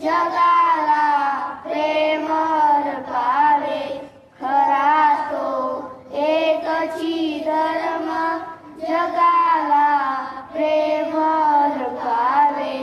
जगाला प्रेम अर्पावे, खरा तो एकची धर्म, जगाला प्रेम अर्पावे.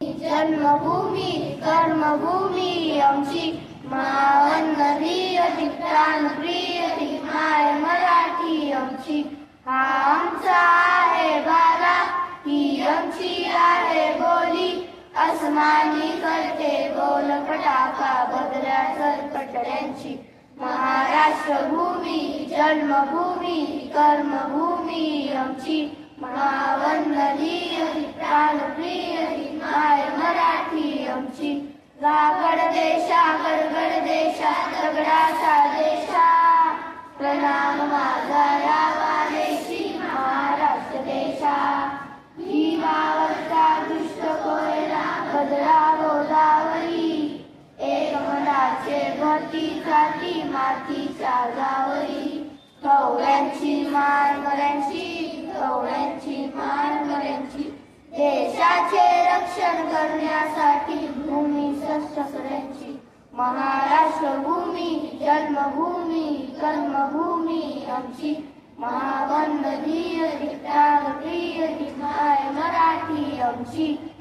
जन्मभूमी कर्मभूमी आमची, मावन नदी अति प्राणप्रिय ती माय मराठी आमची. हा आमचा आहे बारा, ही आमची आहे बोली, अस्मानी करते बोल फटाका बगऱ्या सरपटऱ्यांची. महाराष्ट्र भूमी जन्मभूमी कर्मभूमी आमची, मावन नदी अति प्राणप्रिय ती माय मराठी आमची. गड देशा दगडाचा देशा, प्रणाम माझा यावा देशी महाराष्ट्र देशा. भीमावरचा दुष्ट कोयना बदला गोदावरी, एक मनाचे भरती जाती मातीच्या गावरी. कवळ्यांची मारमऱ्यांची, कवळ्यांची मारमऱ्यांची, देशाचे रक्षण करण्यासाठी भूमी सशस्त्रांची. महाराष्ट्र भूमी जन्मभूमी कर्मभूमी आमची, महावन नदी अति प्राणप्रिय ती माय मराठी आमची.